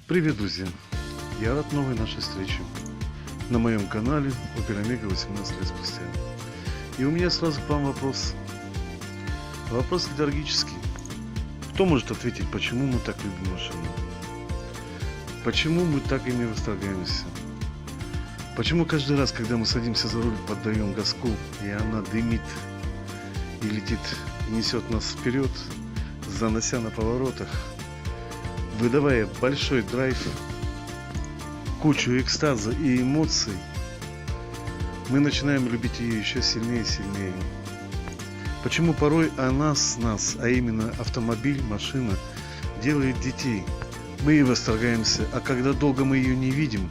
Привет, друзья! Я рад новой нашей встрече на моем канале Opel Omega 18 лет спустя. И у меня сразу к вам вопрос. Вопрос литургический. Кто может ответить, почему мы так любим машину? Почему мы так ими восторгаемся? Почему каждый раз, когда мы садимся за руль, поддаем газку, и она дымит, и летит, и несет нас вперед, занося на поворотах, выдавая большой драйв, кучу экстаза и эмоций, мы начинаем любить ее еще сильнее и сильнее? Почему порой о нас, а именно автомобиль, машина, делает детей? Мы и восторгаемся, а когда долго мы ее не видим,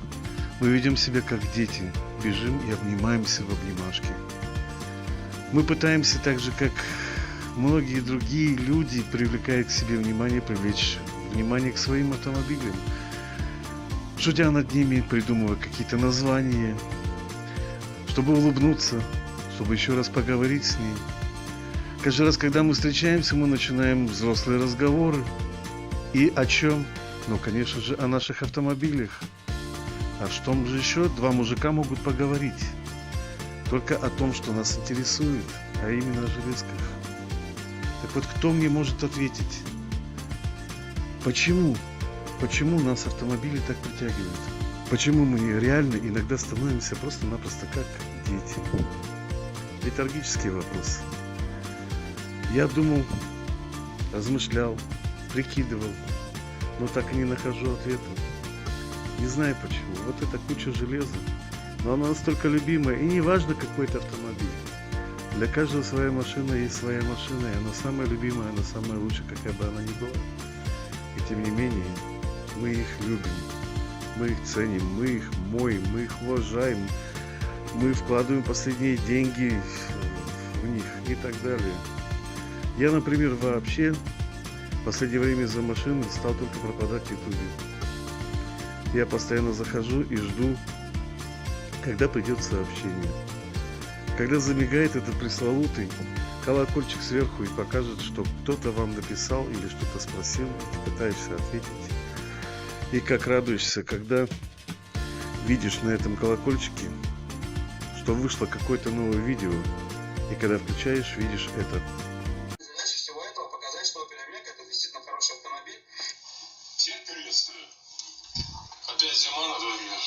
мы ведем себя как дети, бежим и обнимаемся в обнимашки. Мы пытаемся так же, как многие другие люди, привлекая к себе внимание, привлечь внимание к своим автомобилям, шутя над ними, придумывая какие-то названия, чтобы улыбнуться, чтобы еще раз поговорить с ней. Каждый раз, когда мы встречаемся, мы начинаем взрослые разговоры. И о чем? Ну, конечно же, о наших автомобилях. А что же еще два мужика могут поговорить? Только о том, что нас интересует, а именно о железках. Так вот, кто мне может ответить? Почему? Почему нас автомобили так притягивают? Почему мы реально иногда становимся просто-напросто как дети? Литургический вопрос. Я думал, размышлял, прикидывал, но так и не нахожу ответа. Не знаю почему. Вот эта куча железа, но она настолько любимая, и не важно какой это автомобиль. Для каждого своя машина есть своя машина, и она самая любимая, она самая лучшая, какая бы она ни была. И тем не менее, мы их любим, мы их ценим, мы их моем, мы их уважаем, мы вкладываем последние деньги в них и так далее. Я, например, вообще в последнее время за машины стал только пропадать в Ютубе. Я постоянно захожу и жду, когда придет сообщение. Когда замигает этот пресловутый колокольчик сверху и покажет, что кто-то вам написал или что-то спросил, и ты пытаешься ответить. И как радуешься, когда видишь на этом колокольчике, что вышло какое-то новое видео, и когда включаешь, видишь это. Задача всего этого показать, что Opel Omega это действительно хороший автомобиль. Всех приветствую. Опять зима на дворе.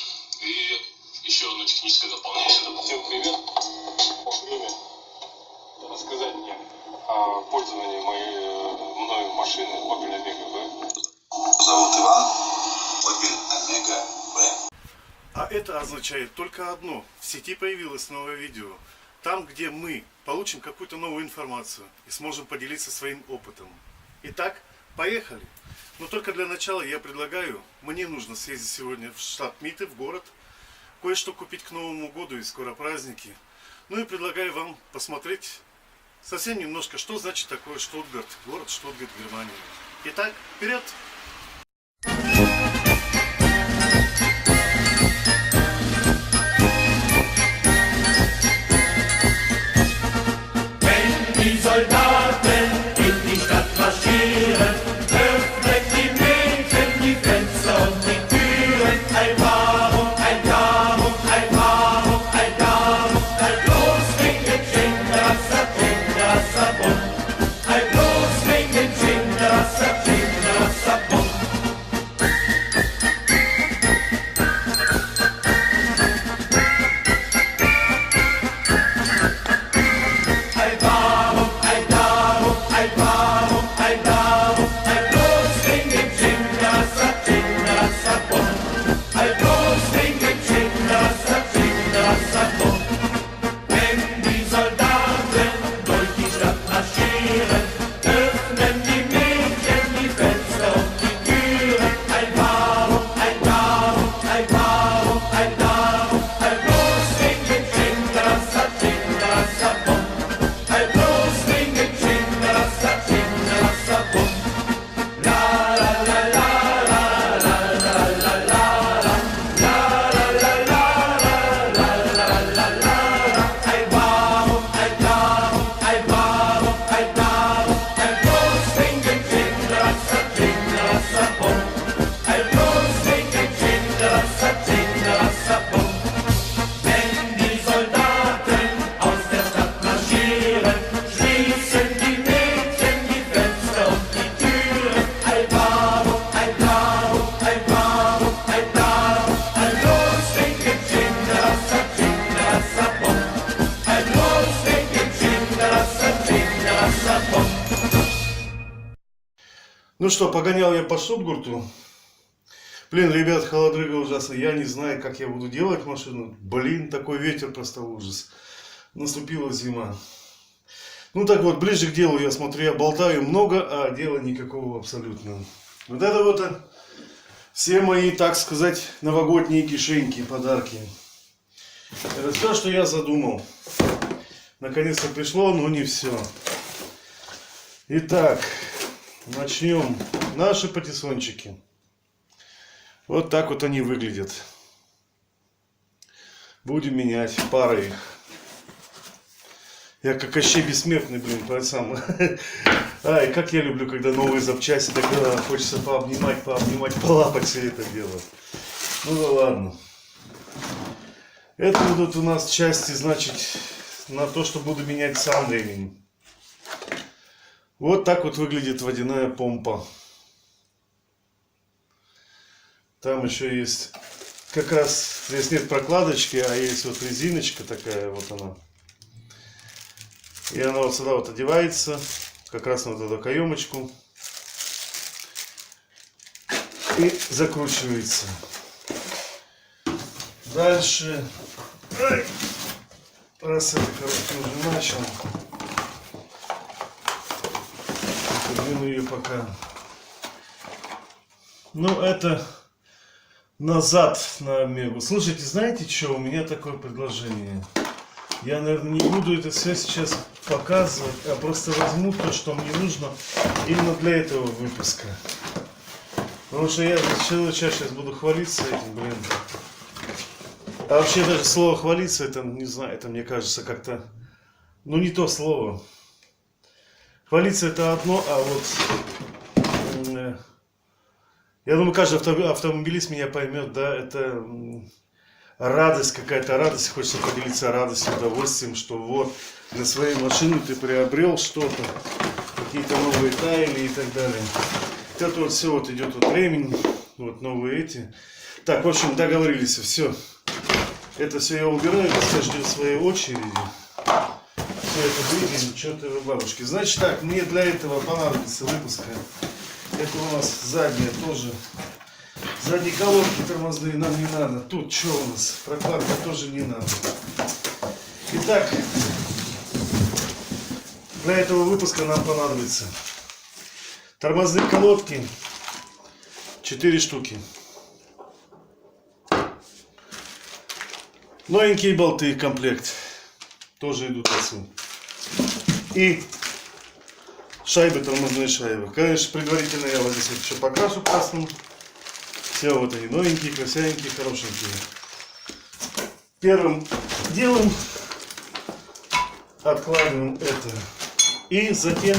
И еще одно техническое дополнение. Всем привет. Время рассказать мне о пользовании мною машины Opel Omega B. Зовут Иван. Opel Omega B. А это означает только одно. В сети появилось новое видео. Там, где мы получим какую-то новую информацию и сможем поделиться своим опытом. Итак, поехали. Но только для начала я предлагаю, мне нужно съездить сегодня в штат Миты, в город, кое-что купить к Новому году, и скоро праздники. Ну и предлагаю вам посмотреть совсем немножко, что значит такое Штутгарт, город Штутгарт, Германия. Итак, вперед! Die Soldaten in die Stadt marschieren, öffnet die Mädchen die Fenster und die Türen. Ein Warum, ein Darum, ein Warum, ein Darum, ein Los wegen Schinderasser, Schinderasser, Bund. Ein Los wegen Schinderasser, Schinderasser, Bund. Ну что, погонял я по Штутгарту. Блин, ребят, холодрыга ужасно. Я не знаю, как я буду делать машину. Блин, такой ветер, просто ужас. Наступила зима. Ну так вот, ближе к делу, я смотрю, я болтаю много, а дела никакого абсолютно. Вот это вот все мои, так сказать, новогодние кишеньки, подарки. Это все, что я задумал. Наконец-то пришло, но не все. Итак, начнем. Наши патиссончики. Вот так вот они выглядят. Будем менять пары их. Я как Кощей Бессмертный, блин, пацан. Ай, как я люблю, когда новые запчасти, тогда хочется пообнимать, полапать все это дело. Ну да ладно. Это будут у нас части, значит, на то, что буду менять сам ремень. Вот так вот выглядит водяная помпа. Там еще есть, как раз, здесь нет прокладочки, а есть вот резиночка такая, вот она. И она вот сюда вот одевается, как раз на вот эту каемочку. И закручивается. Дальше, раз это, короче, уже начал, подвину ее пока. Ну, это назад на Омегу. Слушайте, знаете что, у меня такое предложение. Я, наверное, не буду это все сейчас показывать, а просто возьму то, что мне нужно именно для этого выпуска. Потому что я целый час сейчас буду хвалиться этим, блин. А вообще даже слово хвалиться, это, не знаю, это мне кажется как-то, ну не то слово. Хвалиться это одно, а вот я думаю, каждый автомобилист меня поймет, да, это радость, какая-то радость, хочется поделиться радостью, удовольствием, что вот на своей машине ты приобрел что-то, какие-то новые тайли и так далее. Это вот все, вот идет вот ремень, вот новые эти. Так, в общем, договорились, все. Это все я убираю, все ждет своей очереди. Все это выглядит, что-то вы бабушки. Значит так, мне для этого понадобится выпуска. Это у нас задняя тоже. Задние колодки тормозные нам не надо. Тут что у нас? Прокладка тоже не надо. Итак, для этого выпуска нам понадобится тормозные колодки 4 штуки. Новенькие болты, комплект. Тоже идут отсюда. И шайбы, тормозные шайбы. Конечно, предварительно я вот здесь еще покрашу красным. Все вот они новенькие, красивенькие, хорошенькие. Первым делом откладываем это. И затем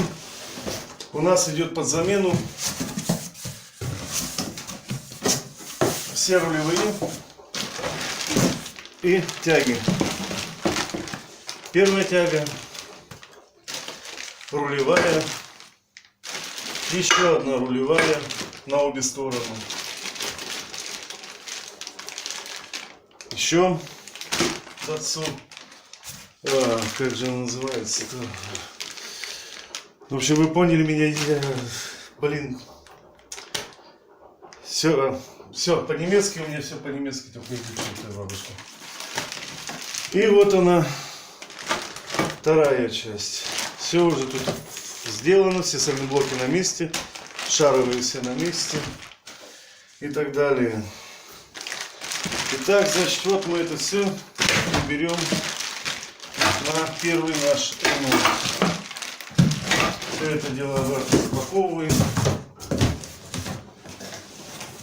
у нас идет под замену все рулевые и тяги. Первая тяга, рулевая, еще одна рулевая на обе стороны. Еще торцу. Как же она называется? В общем, вы поняли меня. Блин. Все по-немецки, у меня все по-немецки, только не бабушка. И вот она, вторая часть. Все уже тут сделано, все сальноблоки на месте, шаровые все на месте и так далее. Итак, значит, вот мы это все берем на первый наш ремонт. Все это дело запаковываем.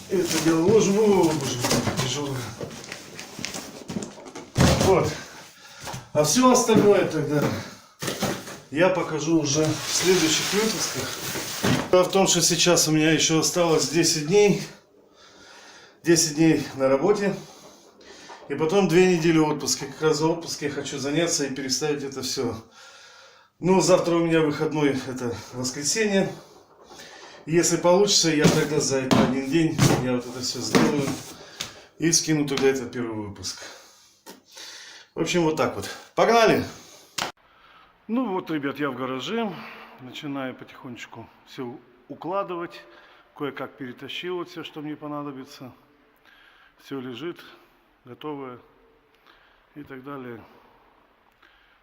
Это дело ложим. О, боже мой, тяжелое. Вот. А все остальное тогда я покажу уже в следующих выпусках. Дело в том, что сейчас у меня еще осталось 10 дней. 10 дней на работе. И потом 2 недели отпуска. Как раз за отпуск я хочу заняться и переставить это все. Ну, завтра у меня выходной, это воскресенье. И если получится, я тогда за этот один день я вот это все сделаю. И скину туда этот первый выпуск. В общем, вот так вот. Погнали! Ну вот, ребят, я в гараже. Начинаю потихонечку все укладывать. Кое-как перетащил вот все, что мне понадобится. Все лежит, готовое и так далее.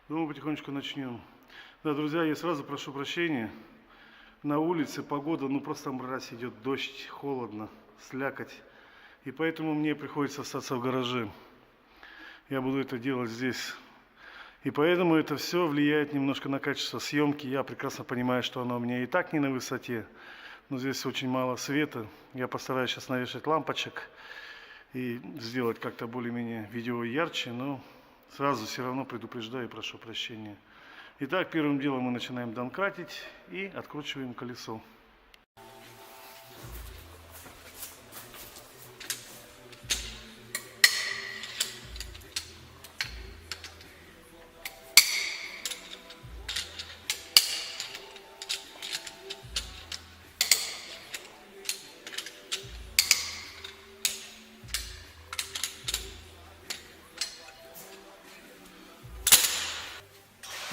Думаю, потихонечку начнем. Да, друзья, я сразу прошу прощения. На улице погода, ну просто мразь идет, дождь, холодно, слякоть. И поэтому мне приходится остаться в гараже. Я буду это делать здесь. И поэтому это все влияет немножко на качество съемки. Я прекрасно понимаю, что оно у меня и так не на высоте. Но здесь очень мало света. Я постараюсь сейчас навешать лампочек и сделать как-то более-менее видео ярче. Но сразу все равно предупреждаю и прошу прощения. Итак, первым делом мы начинаем донкратить и откручиваем колесо.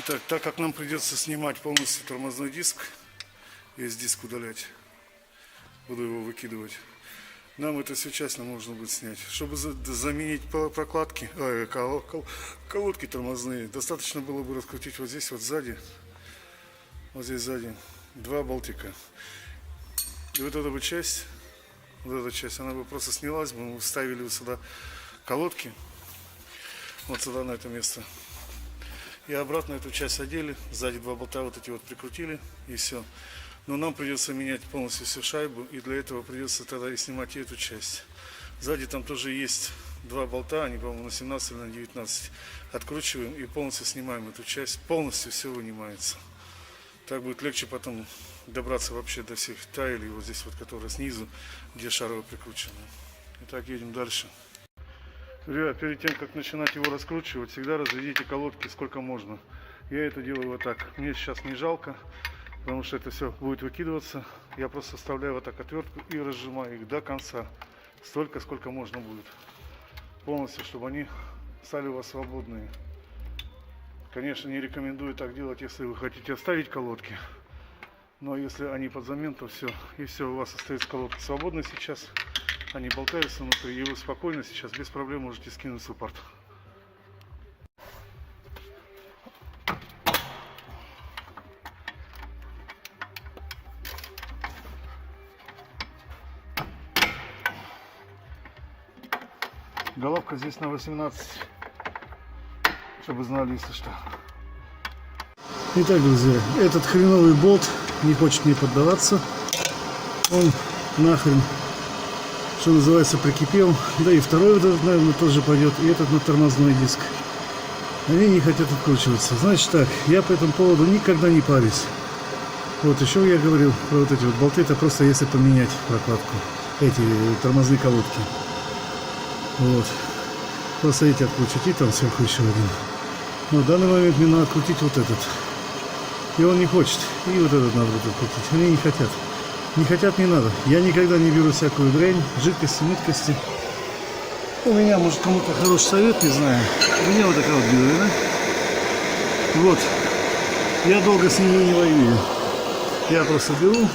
Итак, так как нам придется снимать полностью тормозной диск, весь диск удалять, буду его выкидывать, нам это все частно можно будет снять. Чтобы заменить прокладки, колодки тормозные, достаточно было бы раскрутить вот здесь вот сзади, вот здесь сзади, 2 болтика. И вот эта вот часть, она бы просто снялась, мы вставили сюда колодки, вот сюда на это место. И обратно эту часть одели, сзади 2 болта вот эти вот прикрутили и все. Но нам придется менять полностью всю шайбу, и для этого придется тогда и снимать и эту часть. Сзади там тоже есть 2 болта, они, по-моему, на 17 или на 19. Откручиваем и полностью снимаем эту часть, полностью все вынимается. Так будет легче потом добраться вообще до всех тайлей, вот здесь вот, которые снизу, где шаровые прикручены. Итак, едем дальше. Ребят, перед тем, как начинать его раскручивать, всегда разведите колодки сколько можно. Я это делаю вот так. Мне сейчас не жалко, потому что это все будет выкидываться. Я просто вставляю вот так отвертку и разжимаю их до конца. Столько, сколько можно будет. Полностью, чтобы они стали у вас свободные. Конечно, не рекомендую так делать, если вы хотите оставить колодки. Но если они под замен, то все. И все, у вас остается колодки свободны сейчас. Они болтаются внутри, и вы спокойно сейчас без проблем можете скинуть суппорт. Головка здесь на 18, чтобы знали, если что. Итак, друзья, этот хреновый болт не хочет мне поддаваться. Он нахрен, что называется, прикипел. Да и второй вот этот, наверное, тоже пойдет. И этот на тормозной диск. Они не хотят откручиваться. Значит так, я по этому поводу никогда не парюсь. Вот еще я говорил про вот эти вот болты. Это просто если поменять прокладку. Эти тормозные колодки. Вот. Просто эти откручивать. И там сверху еще один. Но в данный момент мне надо открутить вот этот. И он не хочет. И вот этот надо будет открутить. Они не хотят. Не хотят, не надо. Я никогда не беру всякую дрянь, жидкости, мыткости. У меня, может, кому-то хороший совет, не знаю. У меня вот такая вот беда, да? Вот. Я долго с ними не воюю. Я просто беру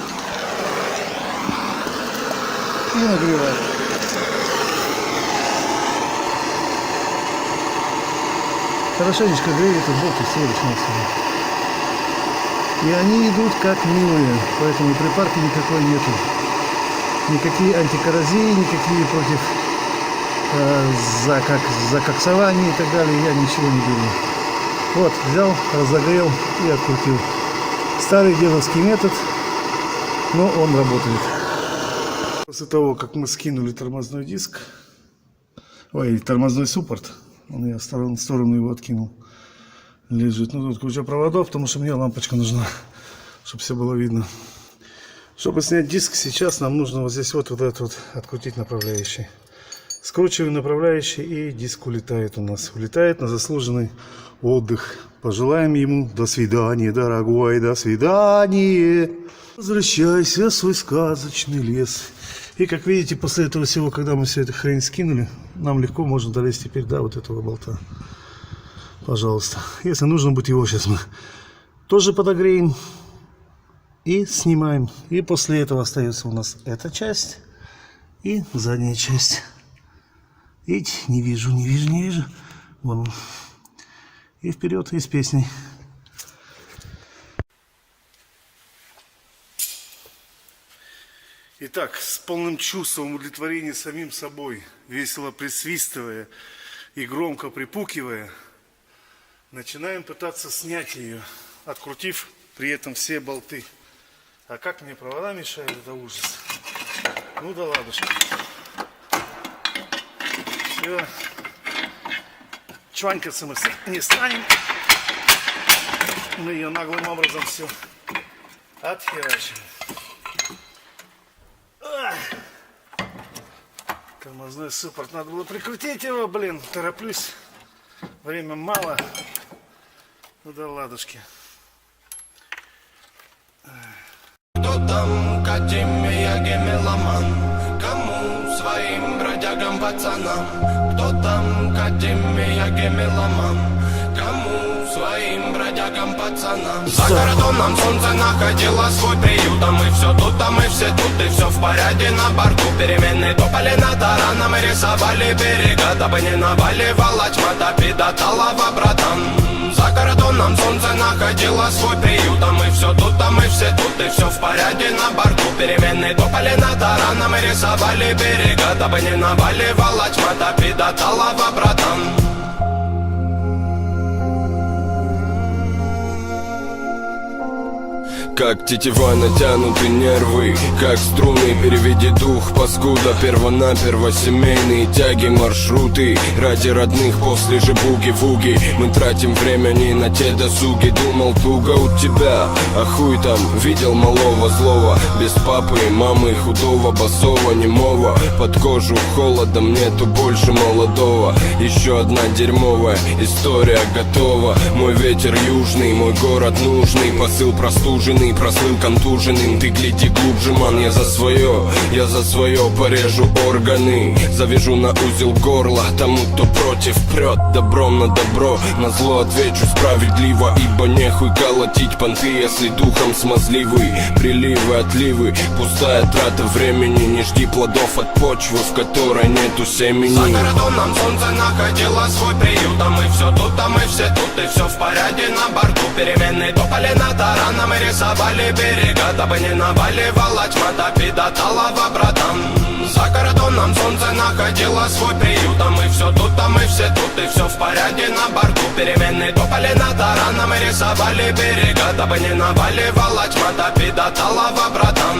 и нагреваю. Хорошенечко грею этот болт и все, начинаю сюда. И они идут как милые, поэтому припарки никакой нету. Никакие антикоррозии, никакие против закоксования и так далее, я ничего не беру. Вот, взял, разогрел и открутил. Старый дедовский метод, но он работает. После того, как мы скинули тормозной диск, тормозной суппорт, я в сторону его откинул. Лежит. Ну тут куча проводов, потому что мне лампочка нужна, чтобы все было видно. Чтобы снять диск, сейчас нам нужно вот здесь вот этот вот открутить направляющий. Скручиваем направляющий, и диск улетает у нас. Улетает на заслуженный отдых. Пожелаем ему до свидания, дорогой, до свидания. Возвращайся в свой сказочный лес. И как видите, после этого всего, когда мы все эту хрень скинули, нам легко можно долезть теперь до вот этого болта. Пожалуйста. Если нужно будет, его сейчас мы тоже подогреем и снимаем. И после этого остается у нас эта часть и задняя часть. Видите, не вижу. Вон. И вперед, и с песней. Итак, с полным чувством удовлетворения самим собой, весело присвистывая и громко припукивая, начинаем пытаться снять ее, открутив при этом все болты. А как мне провода мешают, это ужас. Ну да ладушки. Все. Чванькаться мы не станем. Мы ее наглым образом все отхерачим. Тормозной суппорт. Надо было прикрутить его, блин. Тороплюсь. Время мало. Ну да ладушки. Кто там, Катиме, я гемеломан? Кому своим бродягам, пацанам? Кто там, Катиме, я гемеломан? Кому своим бродягам, пацанам? За кордоном солнце находило свой приют, а мы все тут, а мы все тут, и все в порядке на борту. Перемены топали над тараном и рисовали берега, дабы не наваливала тьма, до талого, братан. За кордоном солнце находило свой приют, а мы все тут, а мы все тут, и все в порядке на борту. Перемены топали над тараном и рисовали берега, дабы не наваливала тьма, до талого, братан. Как тетива натянуты нервы, как струны, переведи дух, паскуда. Перво-наперво семейные тяги, маршруты ради родных после же буги-вуги. Мы тратим время не на те досуги. Думал, туго у тебя, а хуй там, видел малого злого. Без папы и мамы, худого, босого, немого. Под кожу холодом нету больше молодого. Еще одна дерьмовая история готова. Мой ветер южный, мой город нужный. Посыл простуженный, прослыл контуженным. Ты гляди глубже, ман, я за свое порежу органы. Завяжу на узел горла тому, кто против прет. Добром на добро, на зло отвечу справедливо. Ибо нехуй колотить понты, если духом смазливый. Приливы, отливы, пустая трата времени. Не жди плодов от почвы, в которой нету семени. За кордоном солнце находило свой приют, а мы все тут, а мы все тут, и все в порядке на борту. Перемены топали над тараном и рисовали берега, дабы не наваливала тьма, до талого, братан. За кордоном солнце находило свой приют, а мы все тут, а мы все тут, и все в порядке на борту. Перемены топали над тараном и рисовали берега, дабы не наваливала тьма, до талого, братан.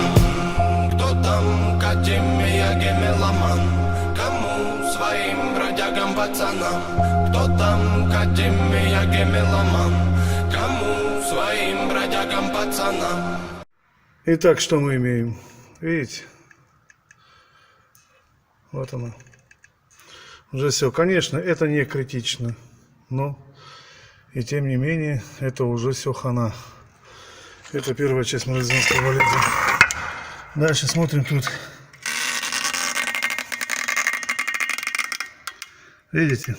Кто там, Катиме, я гемеломан? Кому своим бродягам, пацанам? Кто там, Катиме, я гемеломан? Кому своим бродягам, пацанам? Итак, что мы имеем? Видите? Вот оно. Уже все. Конечно, это не критично. Но и тем не менее, это уже все хана. Это первая часть морозинского валета. Дальше смотрим тут. Видите?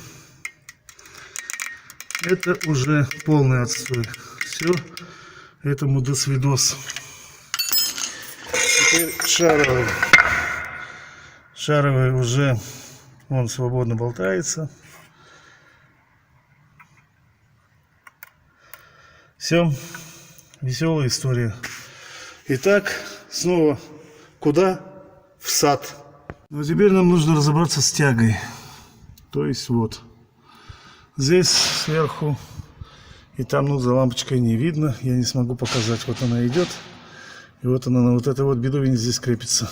Это уже полный отстой. Все. Этому до свидос. Теперь шаровый. Шаровый уже он свободно болтается. Все. Веселая история. Итак, снова куда? В сад. Но теперь нам нужно разобраться с тягой. То есть вот. Здесь сверху. И там, ну, за лампочкой не видно. Я не смогу показать. Вот она идет. И вот она на вот этой вот бедовине здесь крепится.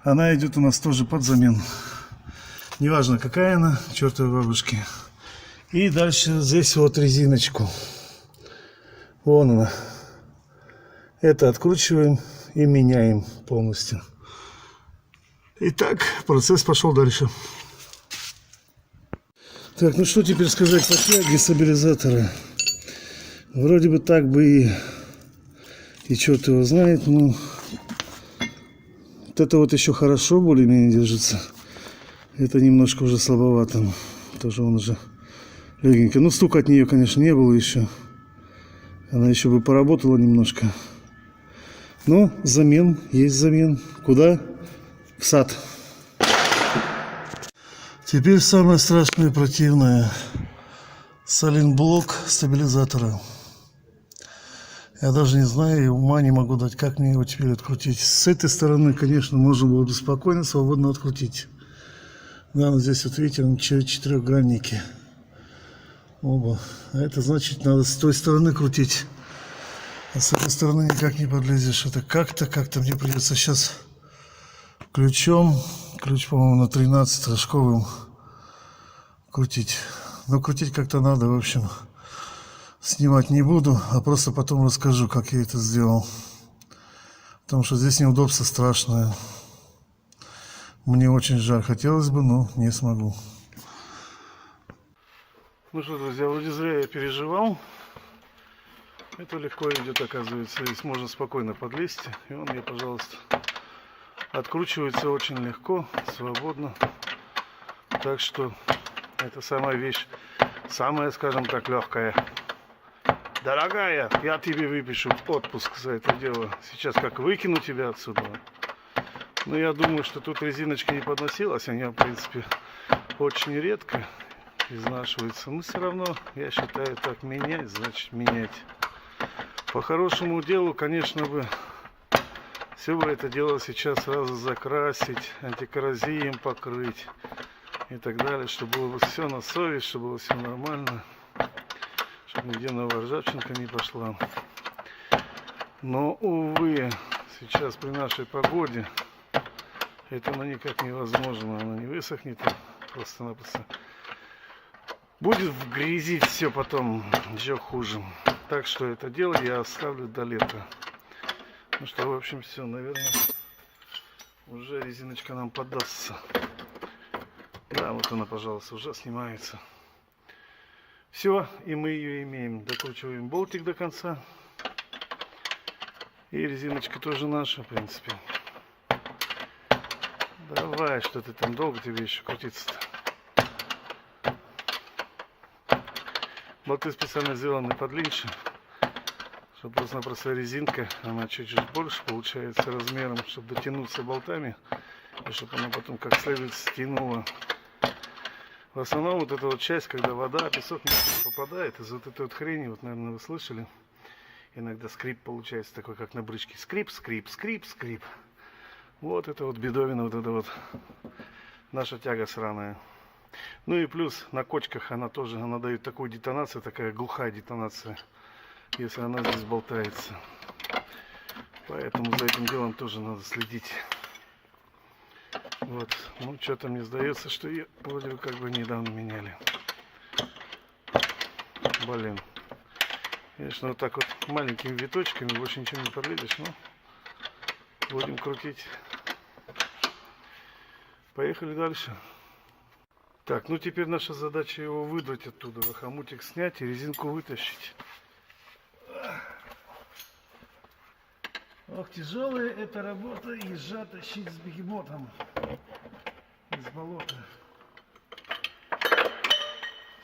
Она идет у нас тоже под замену. Неважно какая она, чертовой бабушки. И дальше здесь вот резиночку. Вон она. Это откручиваем и меняем полностью. Итак, процесс пошел дальше. Так, ну что теперь сказать по тяге стабилизатора? Вроде бы так бы и черт его знает, но вот это вот еще хорошо более-менее держится. Это немножко уже слабовато. Тоже он уже легенький. Ну, стука от нее, конечно, не было еще. Она еще бы поработала немножко. Ну, замен, есть замен. Куда? В сад. Теперь самое страшное и противное. Сайлентблок стабилизатора. Я даже не знаю, и ума не могу дать, как мне его теперь открутить. С этой стороны, конечно, можно было бы спокойно, свободно открутить. Да, но здесь вот видите, он четырехгранники. Оба. А это значит, надо с той стороны крутить. А с этой стороны никак не подлезешь. Это как-то мне придется сейчас ключом. Ключ, по-моему, на 13 рожковым крутить. Но крутить как-то надо, в общем. Снимать не буду, а просто потом расскажу, как я это сделал. Потому что здесь неудобство страшное. Мне очень жаль. Хотелось бы, но не смогу. Ну что, друзья, вроде зря я переживал. Это легко идет, оказывается. Здесь можно спокойно подлезть. И он мне, пожалуйста, откручивается очень легко, свободно. Так что это самая вещь, самая, скажем так, легкая. Дорогая, я тебе выпишу отпуск за это дело. Сейчас как выкину тебя отсюда. Но я думаю, что тут резиночка не подносилась. Они, в принципе, очень редко изнашиваются. Но все равно, я считаю, так менять, значит менять. По хорошему делу, конечно бы, все бы это дело сейчас сразу закрасить, антикоррозием покрыть и так далее, чтобы было бы все на совесть, чтобы было все нормально, чтобы нигде новая ржавчинка не пошла. Но, увы, сейчас при нашей погоде это никак невозможно, она не высохнет просто-напросто. Будет в грязи все потом еще хуже. Так что это дело я оставлю до лета. Ну что, в общем, все, наверное, уже резиночка нам поддастся. Да, вот она, пожалуйста, уже снимается. Все, и мы ее имеем. Докручиваем болтик до конца. И резиночка тоже наша, в принципе. Давай, что ты там, долго тебе еще крутиться-то? Болты специально сделаны подлиннее, чтобы просто-напросто резинка, она чуть-чуть больше получается размером, чтобы дотянуться болтами, и чтобы она потом как следует стянула. В основном вот эта вот часть, когда вода, песок не попадает, из вот этой вот хрени, вот, наверное, вы слышали, иногда скрип получается такой, как на брычке. Скрип, скрип, скрип, скрип. Вот это вот бедовина, вот это вот наша тяга сраная. Ну и плюс на кочках она тоже, она дает такую детонацию, такая глухая детонация, если она здесь болтается. Поэтому за этим делом тоже надо следить. Вот, ну что-то мне сдается, что ее вроде бы как бы недавно меняли. Блин. Конечно, вот так вот маленькими виточками больше ничего не подлезешь, но будем крутить. Поехали дальше. Так, ну теперь наша задача его выдрать оттуда, хомутик снять и резинку вытащить. Ох, тяжелая эта работа, ежа тащить с бегемотом из болота.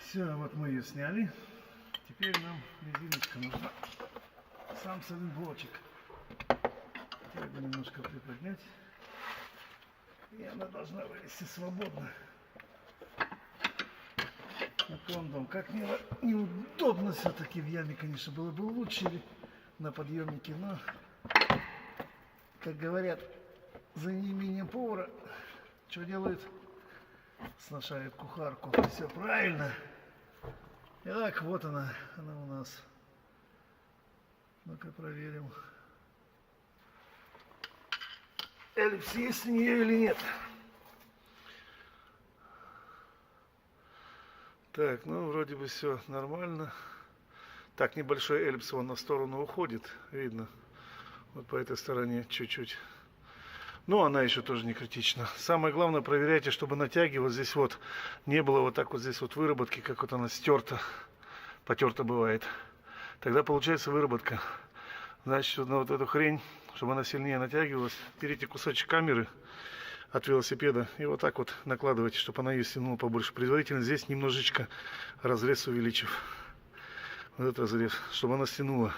Все, вот мы ее сняли. Теперь нам резиночка нужна. Сам сайлентблочек. Треба немножко приподнять. И она должна вылезти свободно. Наклон, как неудобно все-таки в яме, конечно, было бы лучше на подъемнике, но, как говорят, за неимением повара, что делают? Сношают кухарку. Все правильно. Итак, вот она у нас. Ну-ка проверим. Эллипс есть у нее или нет. Так, ну вроде бы все нормально. Так, небольшой эллипс он на сторону уходит, видно. Вот по этой стороне чуть-чуть. Но она еще тоже не критична. Самое главное, проверяйте, чтобы на тяге вот здесь вот не было вот так вот здесь вот выработки, как вот она стерта, потерта бывает. Тогда получается выработка. Значит, на вот эту хрень, чтобы она сильнее натягивалась, берите кусочек камеры от велосипеда и вот так вот накладывайте, чтобы она ее стянула побольше. Предварительно здесь немножечко разрез увеличив. Вот этот разрез, чтобы она стянула.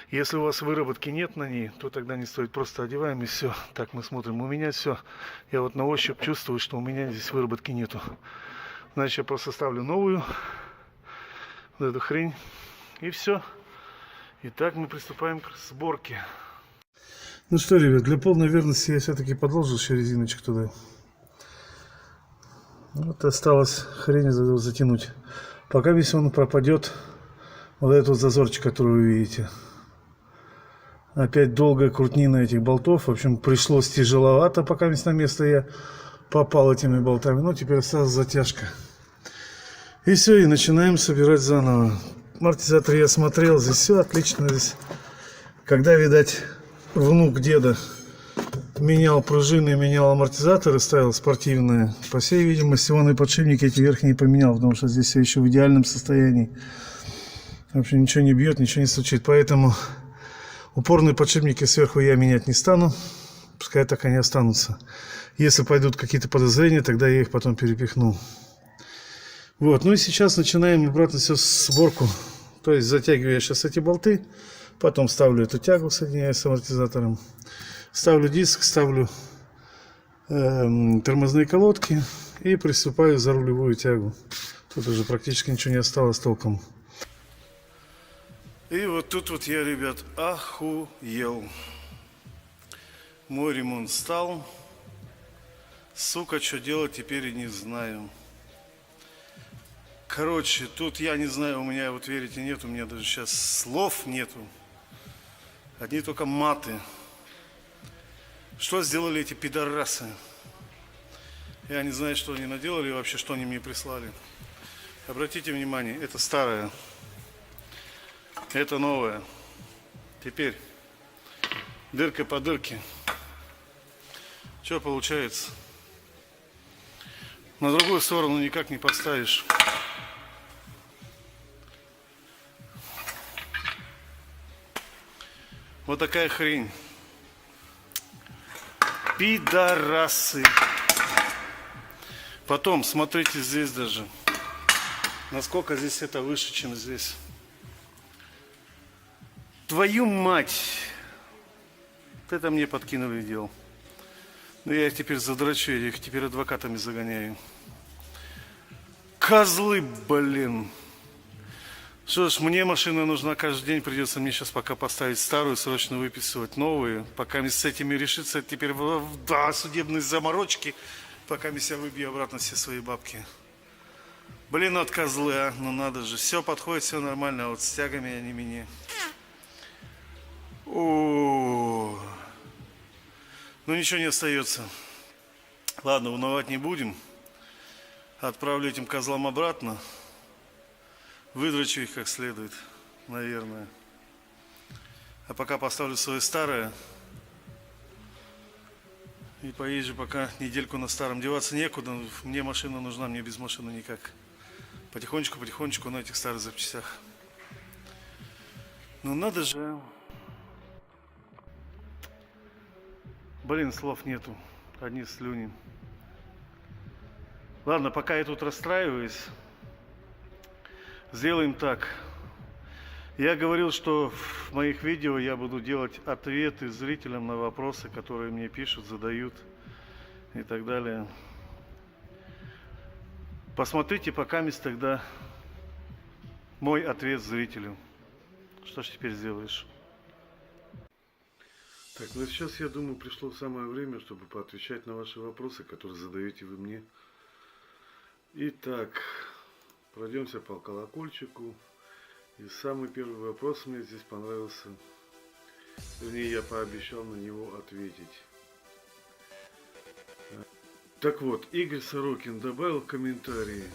Если у вас выработки нет на ней, то тогда не стоит, просто одеваем и все. Так мы смотрим. У меня все. Я вот на ощупь чувствую, что у меня здесь выработки нету. Значит, я просто ставлю новую вот эту хрень и все. Итак, мы приступаем к сборке. Ну что, ребят, для полной верности я все-таки подложил еще резиночку туда. Вот осталось хрень затянуть. Пока весь он пропадет, вот этот зазорчик, который вы видите. Опять долгая крутнина этих болтов. В общем, пришлось тяжеловато, пока на место я попал этими болтами. Ну, теперь осталась затяжка. И все, и начинаем собирать заново. Амортизатор я смотрел, здесь все отлично. Здесь, когда, видать, внук деда менял пружины, менял амортизаторы, ставил спортивные, по всей видимости, он и подшипники эти верхние поменял, потому что здесь все еще в идеальном состоянии. В общем, ничего не бьет, ничего не стучит. Поэтому упорные подшипники сверху я менять не стану. Пускай так они останутся. Если пойдут какие-то подозрения, тогда я их потом перепихну. Вот, ну и сейчас начинаем обратно все сборку. То есть затягиваю я сейчас эти болты, потом ставлю эту тягу, соединяю с амортизатором, ставлю диск, ставлю тормозные колодки и приступаю за рулевую тягу. Тут уже практически ничего не осталось толком. И вот тут вот я, ребят, охуел. Мой ремонт стал. Сука, что делать теперь и не знаю. Короче, тут я не знаю, у меня, вот верите, нет, у меня даже сейчас слов нету. Одни только маты. Что сделали эти пидорасы? Я не знаю, что они наделали вообще, что они мне прислали. Обратите внимание, это старое. Это новое. Теперь дырка по дырке. Что получается? На другую сторону никак не поставишь. Вот такая хрень. Пидорасы. Потом, смотрите здесь даже. Насколько здесь это выше, чем здесь. Твою мать. Вот это мне подкинули дел. Ну я их теперь задрачу, я их теперь адвокатами загоняю. Козлы, блин. Что ж, мне машина нужна каждый день, придется мне сейчас пока поставить старую, срочно выписывать новые. Пока мне с этими решится теперь судебные заморочки, пока я себя выбью обратно все свои бабки. Блин, от козлы, а, ну надо же, все подходит, все нормально, а вот с тягами они мне. О, ну ничего не остается. Ладно, волновать не будем. Отправлю этим козлам обратно. Выдрачу их как следует, наверное. А пока поставлю свое старое. И поезжу пока недельку на старом. Деваться некуда. Мне машина нужна, мне без машины никак. Потихонечку, потихонечку на этих старых запчастях. Ну надо же. Блин, слов нету. Одни слюни. Ладно, пока я тут расстраиваюсь. Сделаем так. Я говорил, что в моих видео я буду делать ответы зрителям на вопросы, которые мне пишут, задают и так далее. Посмотрите пока тогда мой ответ зрителю. Что ж теперь сделаешь? Так, ну сейчас, я думаю, пришло самое время, чтобы поотвечать на ваши вопросы, которые задаете вы мне. Итак, пройдемся по колокольчику. И самый первый вопрос мне здесь понравился. Вернее, я пообещал на него ответить. Так вот, Игорь Сорокин добавил в комментарии.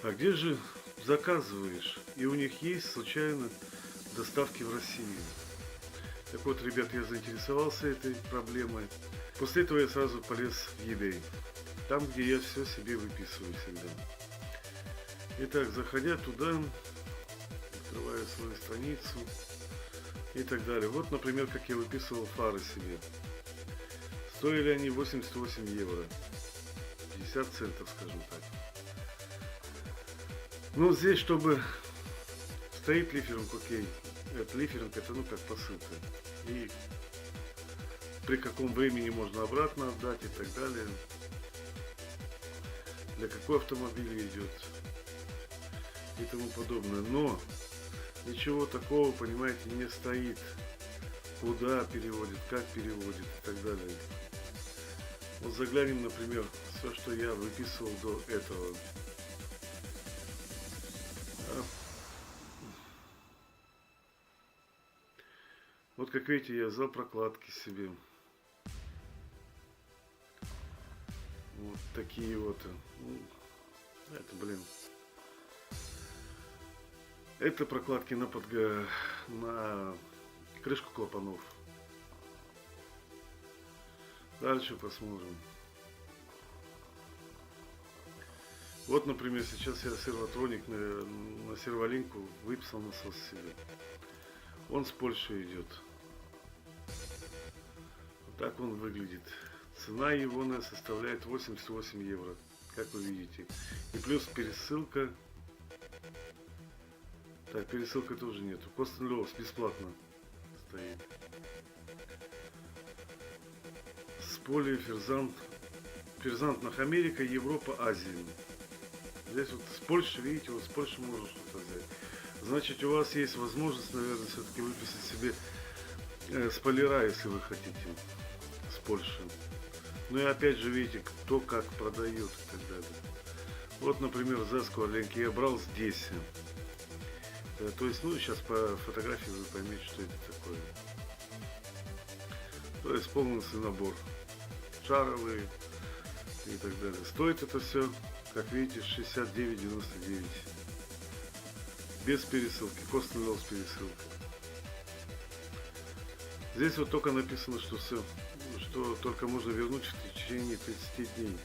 А где же заказываешь? И у них есть случайно доставки в Россию? Так вот, ребят, я заинтересовался этой проблемой. После этого я сразу полез в eBay. Там, где я все себе выписываю всегда. Итак, заходя туда, открываю свою страницу и так далее. Вот, например, как я выписывал фары себе. Стоили они 88 евро. 50 центов, скажем так. Ну, здесь, чтобы стоит лиферинг, окей. Это лиферинг, это ну как посылка. И при каком времени можно обратно отдать и так далее. Для какой автомобиля идет и тому подобное. Но ничего такого, понимаете, не стоит. Куда переводит, как переводит и так далее. Вот заглянем, например, все, что я выписывал до этого. Вот как видите, я взял прокладки себе. Вот такие вот. Ну, это, блин. Это прокладки на крышку клапанов. Дальше посмотрим. Вот, например, сейчас я сервотроник на серволинку выписал насос себе. Он с Польши идет. Вот так он выглядит. Цена его составляет 88 евро, как вы видите. И плюс пересылка. Так, пересылка тоже нету. Костенлёвс бесплатно стоит. С поля ферзант. Ферзантных Америка, Европа, Азия. Здесь вот с Польши, видите, вот с Польши можно что-то взять. Значит, у вас есть возможность, наверное, все-таки выписать себе спойлера, если вы хотите, с Польши. Ну и опять же, видите, кто как продает и так далее. Вот, например, Заску Орленки я брал здесь. То есть, ну, сейчас по фотографии вы поймете, что это такое. То есть, полностью набор. Шаровые и так далее. Стоит это все, как видите, 69,99. Без пересылки. Костенлёвс пересылка. Здесь вот только написано, что все, что только можно вернуть в течение 30 дней.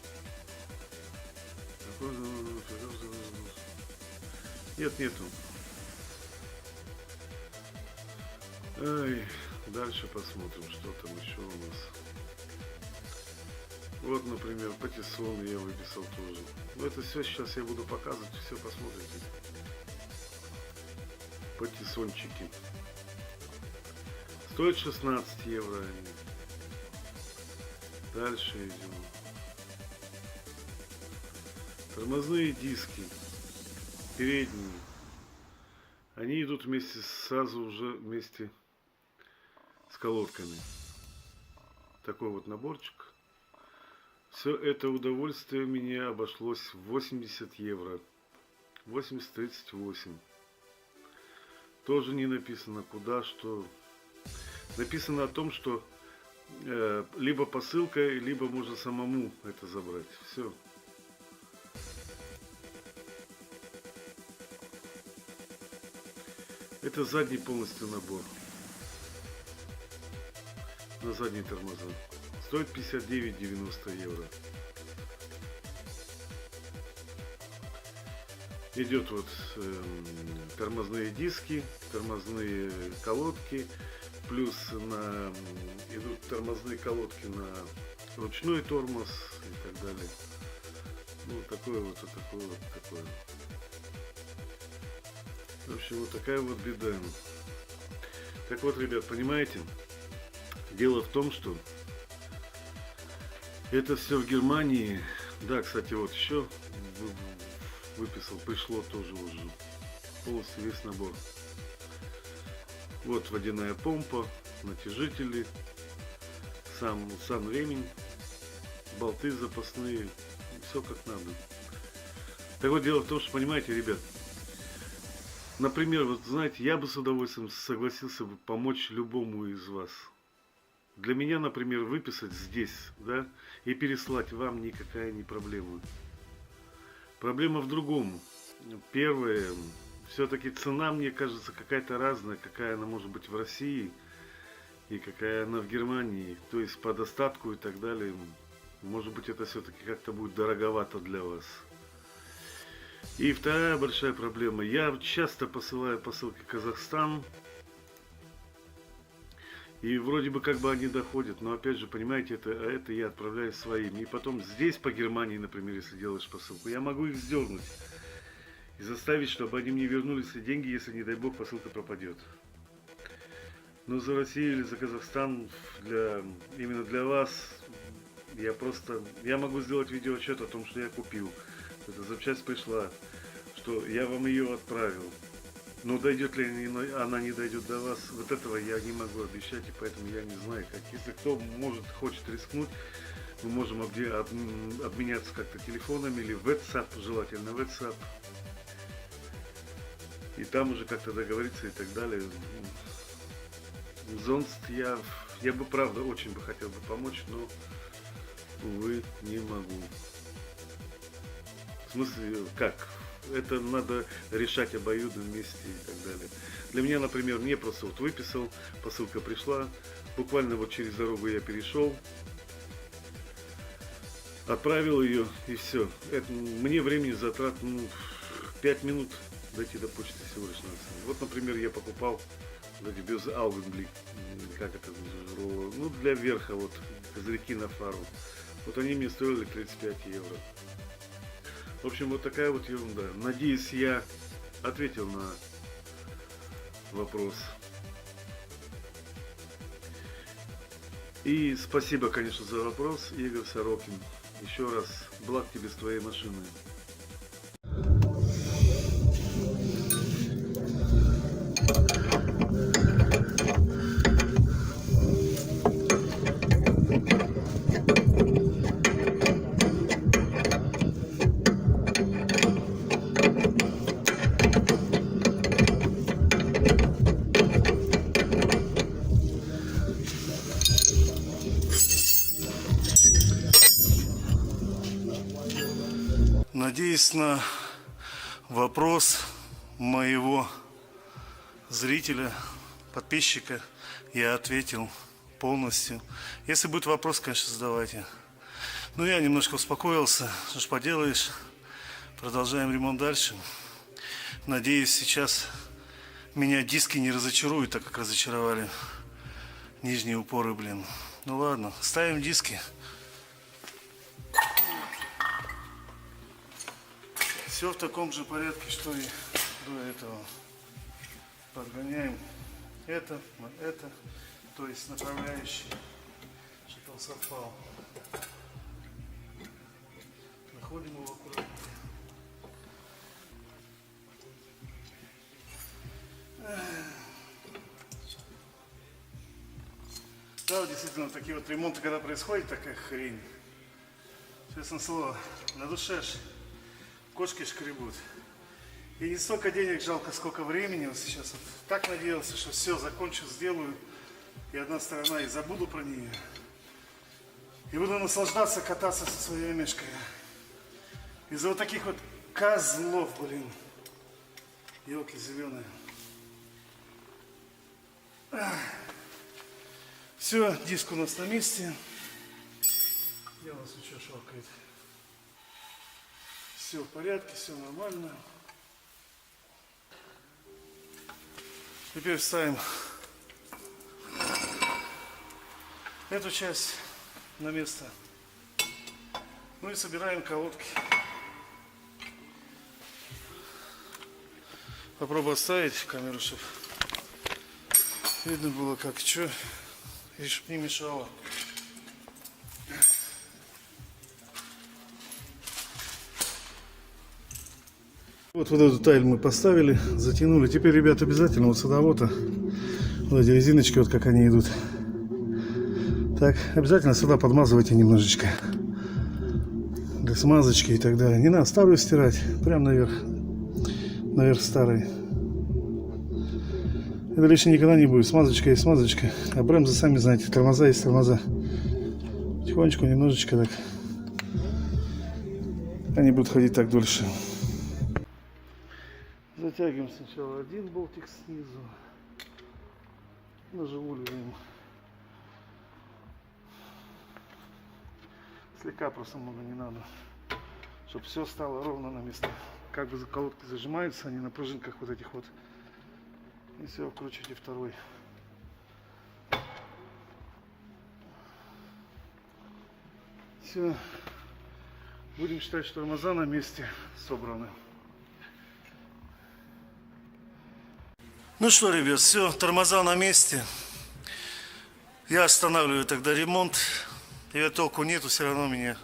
Нет, нету. Ай, дальше посмотрим, что там еще у нас. Вот, например, патиссон я выписал тоже. Но это все сейчас я буду показывать, все посмотрите. Патиссончики. Стоит 16 евро они. Дальше идем. Тормозные диски. Передние. Они идут вместе, сразу уже вместе с колодками. Такой вот наборчик. Все это удовольствие мне обошлось в 80 евро. 80,38. Тоже не написано куда, что. Написано о том, что либо посылкой, либо можно самому это забрать. Все. Это задний полностью набор. На задние тормоза. Стоит 59,90 евро. Идет вот тормозные диски, тормозные колодки, плюс идут тормозные колодки на ручной тормоз и так далее. Ну, такое вот, такое вот, такое. В общем, вот такая вот беда. Так вот, ребят, понимаете, дело в том, что это все в Германии. Да, кстати, вот еще выписал, пришло тоже уже полностью весь набор. Вот водяная помпа, натяжители, сам ремень, болты запасные, все как надо. Так вот, дело в том, что, понимаете, ребят, например, вот знаете, я бы с удовольствием согласился бы помочь любому из вас. Для меня, например, выписать здесь, да, и переслать вам никакая не проблема. Проблема в другом. Первое, все-таки цена, мне кажется, какая-то разная, какая она может быть в России и какая она в Германии. То есть по достатку и так далее. Может быть, это все-таки как-то будет дороговато для вас. И вторая большая проблема. Я часто посылаю посылки в Казахстан. И вроде бы как бы они доходят, но опять же, понимаете, это я отправляю своим. И потом здесь по Германии, например, если делаешь посылку, я могу их сдернуть. и заставить, чтобы они мне вернули все деньги, если, не дай бог, посылка пропадет. Но за Россию или за Казахстан, именно для вас, я могу сделать видеоотчет о том, что я купил. Эта запчасть пришла, что я вам ее отправил. Но дойдет ли она, не дойдет до вас, вот этого я не могу обещать, и поэтому я не знаю, как. Если кто хочет рискнуть, мы можем обменяться как-то телефонами или WhatsApp, желательно WhatsApp. И там уже как-то договориться и так далее. Зонст я бы правда очень бы хотел бы помочь, но, увы, не могу. В смысле, как? Это надо решать обоюдно вместе и так далее. Для меня, например, мне просто вот выписал, посылка пришла, буквально вот через дорогу я перешел, отправил ее и все. Мне времени затрат 5 минут дойти до почты всего лишь надо. Вот, например, я покупал без Augenblick, как это называется, ну для верха, вот козырьки на фару. Вот они мне стоили 35 евро. В общем, вот такая вот ерунда. Надеюсь, я ответил на вопрос. И спасибо, конечно, за вопрос, Игорь Сорокин. Еще раз, благ тебе с твоей машиной. Надеюсь на вопрос моего зрителя, подписчика, я ответил полностью. Если будет вопрос, конечно, задавайте. Ну, я немножко успокоился, что ж поделаешь. Продолжаем ремонт дальше. Надеюсь, сейчас меня диски не разочаруют, так как разочаровали нижние упоры, блин. Ну ладно, ставим диски. Все в таком же порядке, что и до этого. Подгоняем это на это, то есть направляющий, чтобы он совпал. Находим его аккуратно. Да, действительно, такие вот ремонты, когда происходит такая хрень, честное слово, на душе аж кошки шкребут. И не столько денег жалко, сколько времени. Вот сейчас вот так надеялся, что все, закончу, сделаю. И одна сторона, и забуду про нее. И буду наслаждаться, кататься со своей мешкой. Из-за вот таких вот козлов, блин. Елки зеленые. Все, диск у нас на месте. Где у нас еще шоркает? Все в порядке, все нормально. Теперь ставим эту часть на место. Ну и собираем колодки. Попробую оставить камеру, чтобы видно было как, что, и чтобы не мешало. Вот эту тайль мы поставили, затянули. Теперь, ребят, обязательно вот сюда вот эти резиночки, вот как они идут. Так, обязательно сюда подмазывайте немножечко. Для смазочки и так далее. Не надо старую стирать, прям наверх. Наверх старой. Это лишнее никогда не будет. Смазочка есть смазочка. А бремзы, сами знаете, тормоза есть тормоза. Потихонечку, немножечко так. Они будут ходить так дольше. Затягиваем сначала один болтик снизу, наживуливаем, слегка, просто много не надо, чтобы все стало ровно на место. Как бы колодки зажимаются, они на пружинках вот этих вот, и все, вкручивайте второй. Все, будем считать, что тормоза на месте собраны. Ну что, ребят, все, тормоза на месте. Я останавливаю тогда ремонт. И толку нету, все равно мне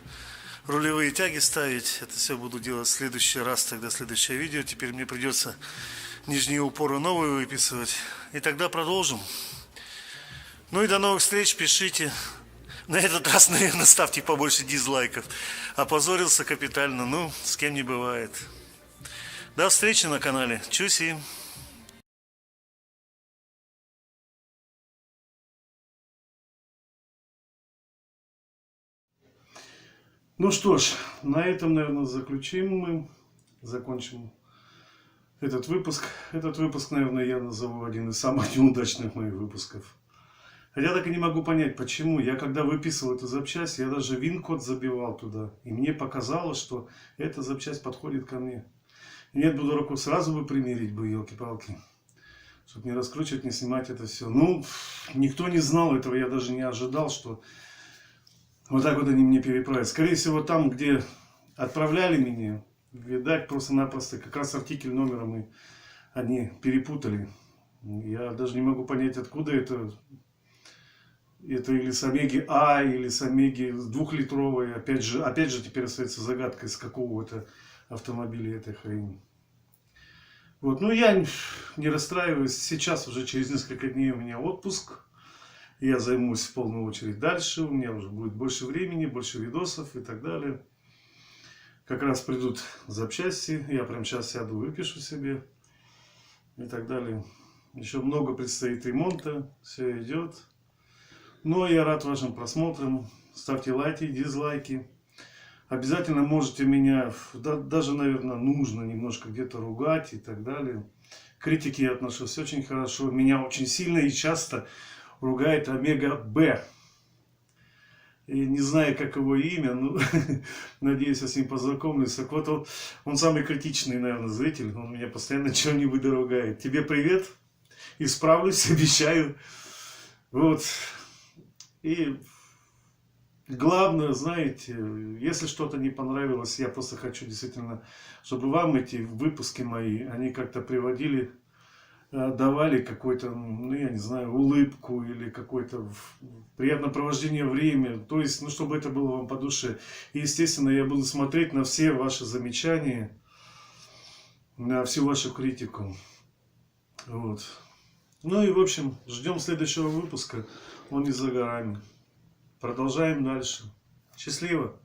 рулевые тяги ставить. Это все буду делать в следующий раз, тогда следующее видео. Теперь мне придется нижние упоры новые выписывать. И тогда продолжим. Ну и до новых встреч, пишите. На этот раз, наверное, ставьте побольше дизлайков. Опозорился капитально, ну, с кем не бывает. До встречи на канале. Чуси. Ну что ж, на этом, наверное, закончим этот выпуск. Этот выпуск, наверное, я назову один из самых неудачных моих выпусков. Хотя так и не могу понять, почему. Я когда выписывал эту запчасть, я даже ВИН-код забивал туда. И мне показалось, что эта запчасть подходит ко мне. И нет бы дураку, сразу бы примерить бы, елки-палки. Чтобы не раскручивать, не снимать это все. Ну, никто не знал этого, я даже не ожидал, что вот так вот они мне переправят. Скорее всего, там, где отправляли меня, видать, просто-напросто как раз артикль номера они перепутали. Я даже не могу понять, откуда это. Это или с Омеги А, или с Омеги 2-литровой. Опять же, теперь остается загадкой, с какого это автомобиля этой хрени. Вот, ну я не расстраиваюсь. Сейчас уже через несколько дней у меня отпуск. Я займусь в полную очередь дальше. У меня уже будет больше времени, больше видосов и так далее. Как раз придут запчасти. Я прямо сейчас сяду, выпишу себе. И так далее. Еще много предстоит ремонта. Все идет. Но я рад вашим просмотрам. Ставьте лайки, дизлайки. Обязательно можете меня, даже, наверное, нужно немножко где-то ругать и так далее. К критике я отношусь очень хорошо. Меня очень сильно и часто ругает Омега Б. И не знаю, как его имя, но надеюсь, я с ним познакомлюсь. Так вот, он самый критичный, наверное, зритель. Он меня постоянно чего-нибудь ругает. Тебе привет. Исправлюсь, обещаю. Вот. И главное, знаете, если что-то не понравилось, я просто хочу действительно, чтобы вам эти выпуски мои, они как-то приводили, давали какой-то, ну я не знаю, улыбку или какое-то приятное провождение времени. То есть, ну чтобы это было вам по душе. И естественно, я буду смотреть на все ваши замечания, на всю вашу критику. Вот. Ну и в общем, ждем следующего выпуска. Он не за горами. Продолжаем дальше. Счастливо!